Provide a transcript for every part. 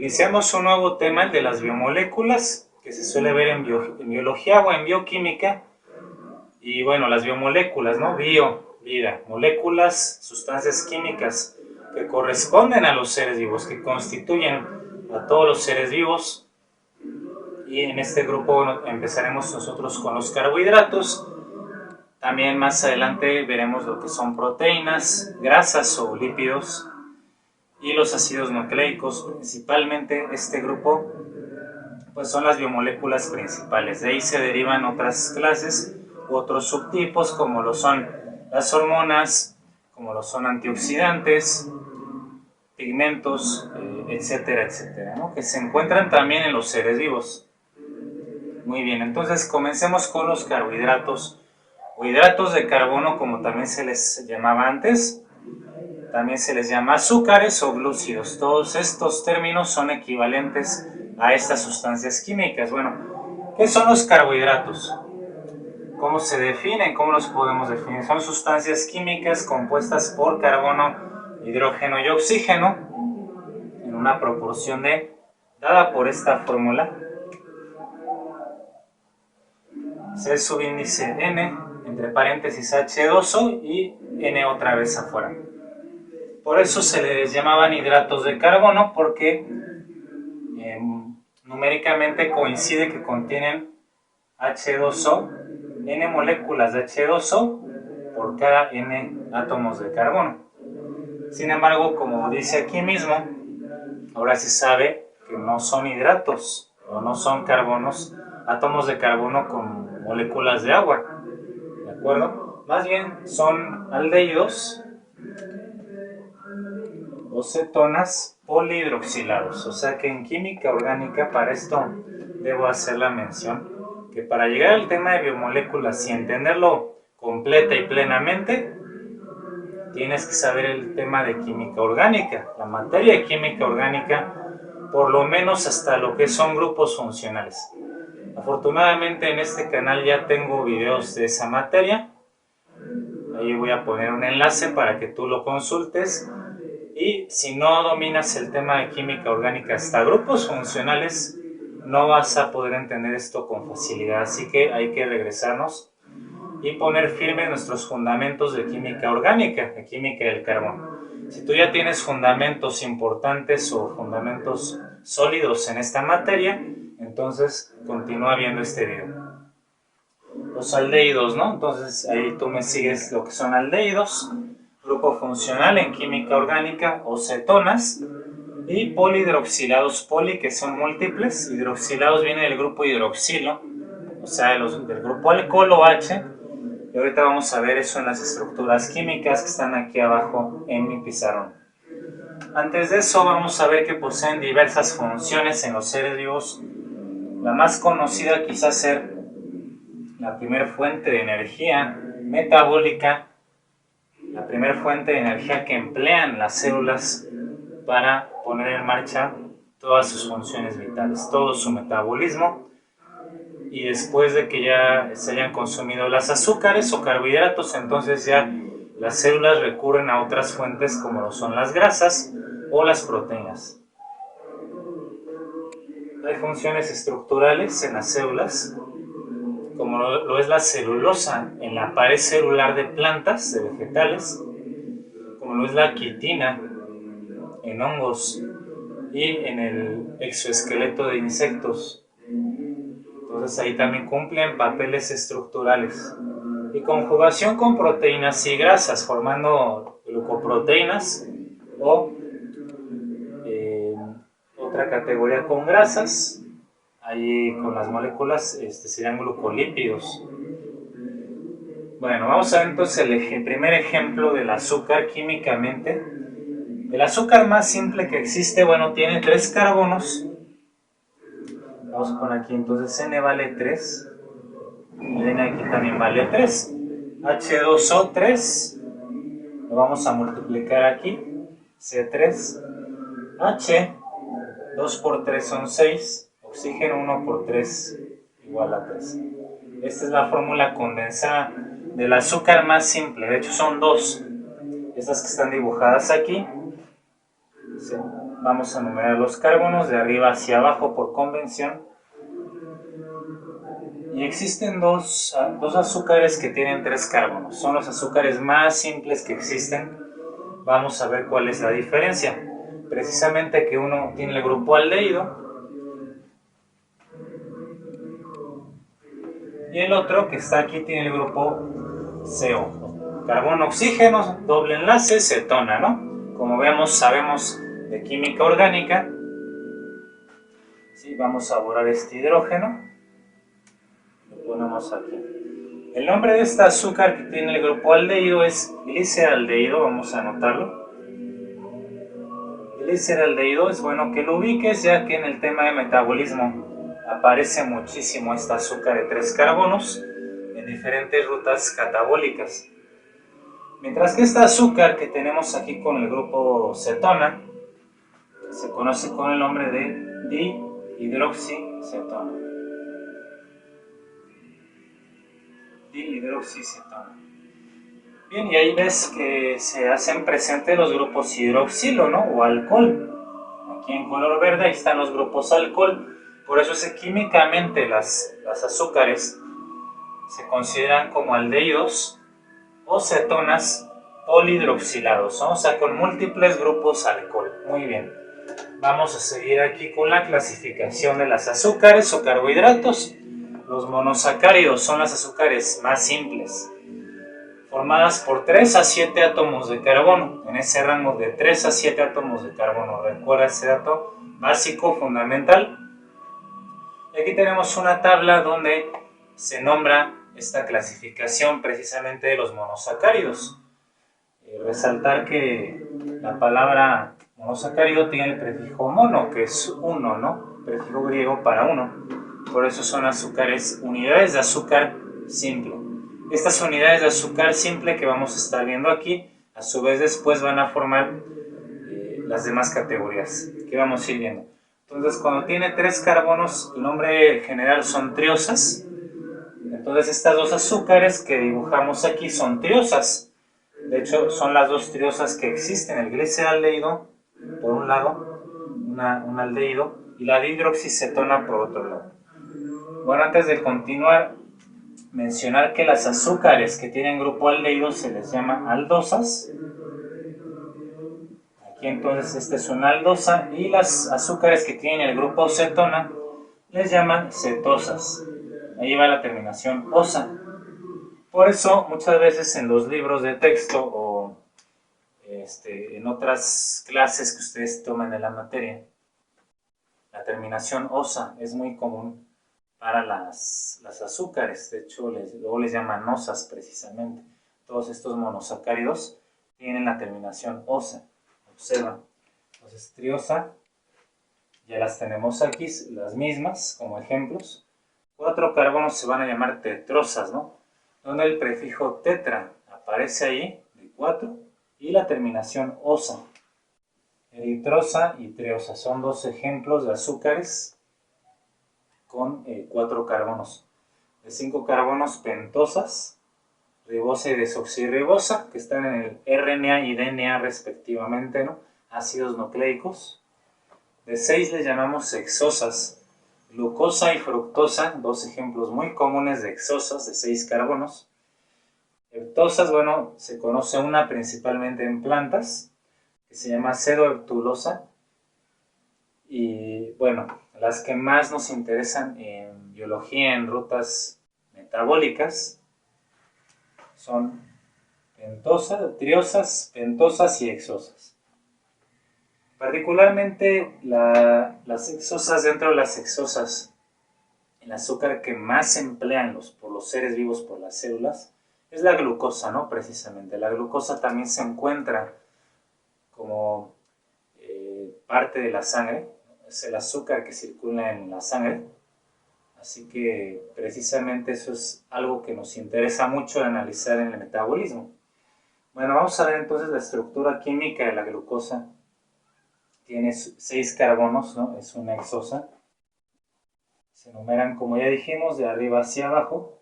Iniciamos un nuevo tema, el de las biomoléculas, que se suele ver en biología o en bioquímica. Y bueno, las biomoléculas, ¿no? Vida, moléculas, sustancias químicas que corresponden a los seres vivos, que constituyen a todos los seres vivos. Y en este grupo empezaremos nosotros con los carbohidratos. También más adelante veremos lo que son proteínas, grasas o lípidos y los ácidos nucleicos. Principalmente este grupo pues son las biomoléculas principales. De ahí se derivan otras clases u otros subtipos como lo son las hormonas, como lo son antioxidantes, pigmentos, etcétera, etcétera, ¿no? Que se encuentran también en los seres vivos. Muy bien, entonces comencemos con los carbohidratos o hidratos de carbono, como también se les llamaba antes. También se les llama azúcares o glúcidos. Todos estos términos son equivalentes a estas sustancias químicas. Bueno, ¿qué son los carbohidratos? ¿Cómo se definen? ¿Cómo los podemos definir? Son sustancias químicas compuestas por carbono, hidrógeno y oxígeno en una proporción dada por esta fórmula. C subíndice N, entre paréntesis H2O y N otra vez afuera. Por eso se les llamaban hidratos de carbono, porque numéricamente coincide que contienen H2O, N moléculas de H2O por cada N átomos de carbono. Sin embargo, como dice aquí mismo, ahora se sabe que no son hidratos o no son carbonos, átomos de carbono con moléculas de agua, ¿de acuerdo? Más bien son aldehídos o cetonas polihidroxilados. O sea que en química orgánica, para esto debo hacer la mención, que para llegar al tema de biomoléculas y entenderlo completa y plenamente, tienes que saber el tema de química orgánica, la materia de química orgánica, por lo menos hasta lo que son grupos funcionales. Afortunadamente en este canal ya tengo videos de esa materia. Ahí voy a poner un enlace para que tú lo consultes. Y si no dominas el tema de química orgánica hasta grupos funcionales, no vas a poder entender esto con facilidad. Así que hay que regresarnos y poner firmes nuestros fundamentos de química orgánica, de química del carbono. Si tú ya tienes fundamentos importantes o fundamentos sólidos en esta materia, entonces continúa viendo este video. Los aldehídos, ¿no? Entonces ahí tú me sigues lo que son aldehídos, grupo funcional en química orgánica o cetonas, y polihidroxilados, poli que son múltiples, hidroxilados viene del grupo hidroxilo, o sea del grupo alcohol o H, y ahorita vamos a ver eso en las estructuras químicas que están aquí abajo en mi pizarrón. Antes de eso vamos a ver que poseen diversas funciones en los seres vivos. La más conocida quizás ser la primera fuente de energía metabólica, la primera fuente de energía que emplean las células para poner en marcha todas sus funciones vitales, todo su metabolismo. Y después de que ya se hayan consumido las azúcares o carbohidratos, entonces ya las células recurren a otras fuentes como lo son las grasas o las proteínas. Hay funciones estructurales en las células, como lo es la celulosa en la pared celular de plantas, de vegetales, como lo es la quitina en hongos y en el exoesqueleto de insectos. Entonces ahí también cumplen papeles estructurales. Y conjugación con proteínas y grasas, formando glucoproteínas o otra categoría con grasas. Ahí con las moléculas serían glucolípidos. Bueno, vamos a ver entonces el primer ejemplo del azúcar químicamente. El azúcar más simple que existe, bueno, tiene 3 carbonos. Vamos a poner aquí entonces N vale 3. Y N aquí también vale 3. H2O 3. Lo vamos a multiplicar aquí. C3. H. 2 por 3 son 6. Oxígeno 1 por 3 igual a 3. Esta es la fórmula condensada del azúcar más simple. De hecho son 2. Estas que están dibujadas aquí. ¿Sí? vamos a numerar los carbonos de arriba hacia abajo por convención. Y existen dos azúcares que tienen 3 carbonos. Son los azúcares más simples que existen. Vamos a ver cuál es la diferencia. Precisamente que uno tiene el grupo aldehído y el otro que está aquí tiene el grupo CO. Carbono, oxígeno, doble enlace, cetona, ¿no? Como vemos, sabemos de química orgánica. Sí, vamos a borrar este hidrógeno. Lo ponemos aquí. El nombre de este azúcar que tiene el grupo aldehído es gliceraldehído, vamos a anotarlo. Gliceraldehído es bueno que lo ubiques, ya que en el tema de metabolismo aparece muchísimo este azúcar de 3 carbonos en diferentes rutas catabólicas. Mientras que este azúcar que tenemos aquí con el grupo cetona se conoce con el nombre de dihidroxicetona. Dihidroxicetona. Bien, y ahí ves que se hacen presentes los grupos hidroxilo, ¿no? O alcohol. Aquí en color verde ahí están los grupos alcohol. Por eso es que químicamente las azúcares se consideran como aldehídos o cetonas polihidroxilados, ¿no? O sea, con múltiples grupos alcohol. Muy bien. Vamos a seguir aquí con la clasificación de las azúcares o carbohidratos. Los monosacáridos son las azúcares más simples, formadas por 3 a 7 átomos de carbono, en ese rango de 3 a 7 átomos de carbono. Recuerda ese dato básico, fundamental. Y aquí tenemos una tabla donde se nombra esta clasificación precisamente de los monosacáridos. Resaltar que la palabra monosacárido tiene el prefijo mono, que es uno, ¿no? Prefijo griego para uno. Por eso son azúcares, unidades de azúcar simple. Estas unidades de azúcar simple que vamos a estar viendo aquí, a su vez después van a formar las demás categorías que vamos a ir viendo. Entonces, cuando tiene 3 carbonos, el nombre general son triosas. Entonces, estas dos azúcares que dibujamos aquí son triosas. De hecho, son las dos triosas que existen, el gliceraldehído, por un lado, un aldehído, y la dihidroxicetona por otro lado. Bueno, antes de continuar, mencionar que las azúcares que tienen grupo aldehído se les llama aldosas. Aquí entonces esta es una aldosa, y las azúcares que tienen el grupo cetona les llaman cetosas. Ahí va la terminación osa. Por eso muchas veces en los libros de texto o en otras clases que ustedes toman de la materia, la terminación osa es muy común para las azúcares. De hecho, luego les llaman osas precisamente. Todos estos monosacáridos tienen la terminación osa. Observan. Entonces, triosa, ya las tenemos aquí, las mismas como ejemplos. 4 carbonos se van a llamar tetrosas, ¿no? Donde el prefijo tetra aparece ahí, de 4, y la terminación osa. Eritrosa y triosa son 2 ejemplos de azúcares con 4 carbonos. De 5 carbonos, pentosas, ribosa y desoxirribosa, que están en el RNA y DNA respectivamente, ¿no? Ácidos nucleicos. De 6 les llamamos hexosas. Glucosa y fructosa, 2 ejemplos muy comunes de hexosas de 6 carbonos. Heptosas, bueno, se conoce una principalmente en plantas, que se llama pseudoheptulosa. Y bueno, las que más nos interesan en biología, en rutas metabólicas, son triosas, pentosas y hexosas. Particularmente las hexosas, dentro de las hexosas, el azúcar que más se emplean por los seres vivos, por las células, es la glucosa, ¿no? Precisamente. La glucosa también se encuentra como parte de la sangre, es el azúcar que circula en la sangre. Así que precisamente eso es algo que nos interesa mucho analizar en el metabolismo. Bueno, vamos a ver entonces la estructura química de la glucosa. Tiene 6 carbonos, ¿no? Es una hexosa. Se enumeran, como ya dijimos, de arriba hacia abajo.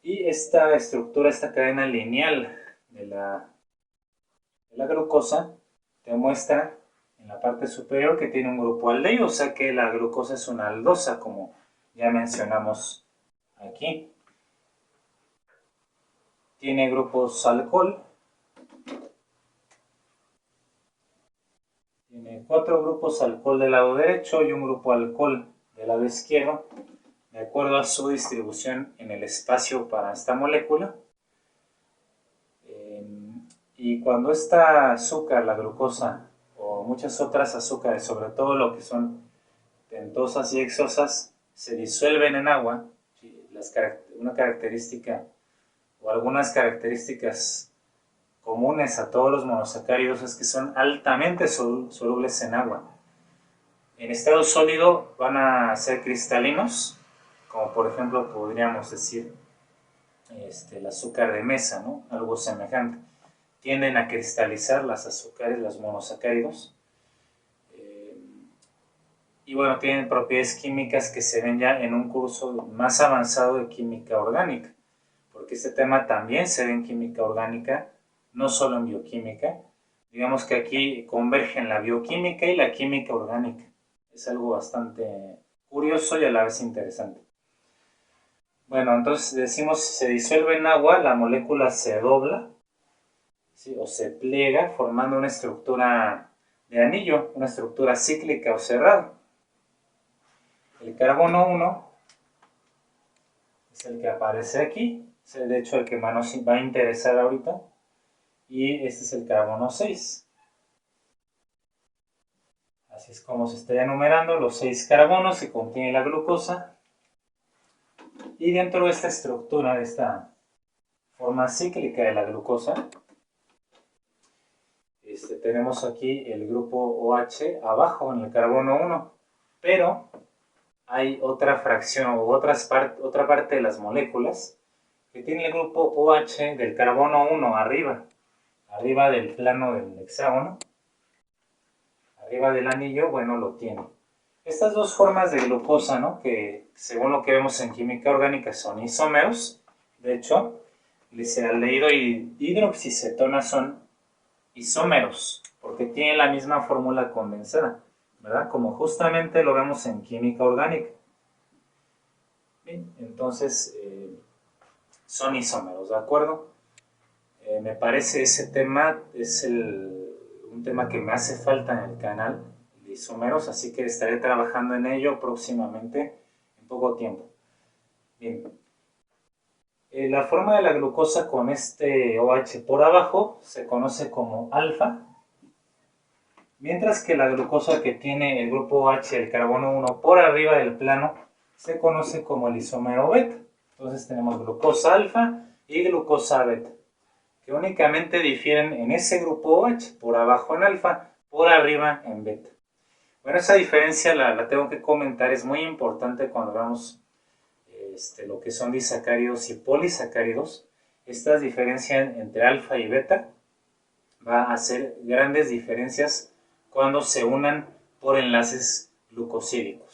Y esta estructura, esta cadena lineal de la de la glucosa te muestra en la parte superior que tiene un grupo aldehído, o sea que la glucosa es una aldosa, como ya mencionamos aquí. Tiene grupos alcohol. Tiene 4 grupos alcohol del lado derecho y un grupo alcohol del lado izquierdo, de acuerdo a su distribución en el espacio para esta molécula. Y cuando esta azúcar, la glucosa, o muchas otras azúcares, sobre todo lo que son pentosas y hexosas, se disuelven en agua, una característica o algunas características comunes a todos los monosacáridos es que son altamente solubles en agua. En estado sólido van a ser cristalinos, como por ejemplo podríamos decir el azúcar de mesa, ¿no? Algo semejante. Tienden a cristalizar las azúcares, los monosacáridos. Y bueno, tienen propiedades químicas que se ven ya en un curso más avanzado de química orgánica, porque este tema también se ve en química orgánica, no solo en bioquímica. Digamos que aquí convergen la bioquímica y la química orgánica. Es algo bastante curioso y a la vez interesante. Bueno, entonces decimos, si se disuelve en agua, la molécula se dobla, ¿sí? O se pliega formando una estructura de anillo, una estructura cíclica o cerrada. El carbono 1 es el que aparece aquí, es de hecho el que más nos va a interesar ahorita, y este es el carbono 6. Así es como se está enumerando los 6 carbonos que contiene la glucosa. Y dentro de esta estructura, de esta forma cíclica de la glucosa, tenemos aquí el grupo OH abajo en el carbono 1, pero hay otra fracción o otra parte de las moléculas que tiene el grupo OH del carbono 1 arriba del plano del hexágono, arriba del anillo, bueno, lo tiene. Estas dos formas de glucosa, ¿no? Que según lo que vemos en química orgánica son isómeros. De hecho, gliceraldehído y hidroxicetona son isómeros, porque tienen la misma fórmula condensada, ¿verdad? Como justamente lo vemos en química orgánica. Bien, entonces son isómeros, ¿de acuerdo? Me parece ese tema es un tema que me hace falta en el canal, de isómeros, así que estaré trabajando en ello próximamente, en poco tiempo. Bien. La forma de la glucosa con este OH por abajo se conoce como alfa, mientras que la glucosa que tiene el grupo OH, el carbono 1, por arriba del plano, se conoce como el isómero beta. Entonces tenemos glucosa alfa y glucosa beta, que únicamente difieren en ese grupo OH, por abajo en alfa, por arriba en beta. Bueno, esa diferencia la tengo que comentar, es muy importante cuando veamos lo que son disacáridos y polisacáridos. Estas diferencias entre alfa y beta va a hacer grandes diferencias cuando se unan por enlaces glucosídicos.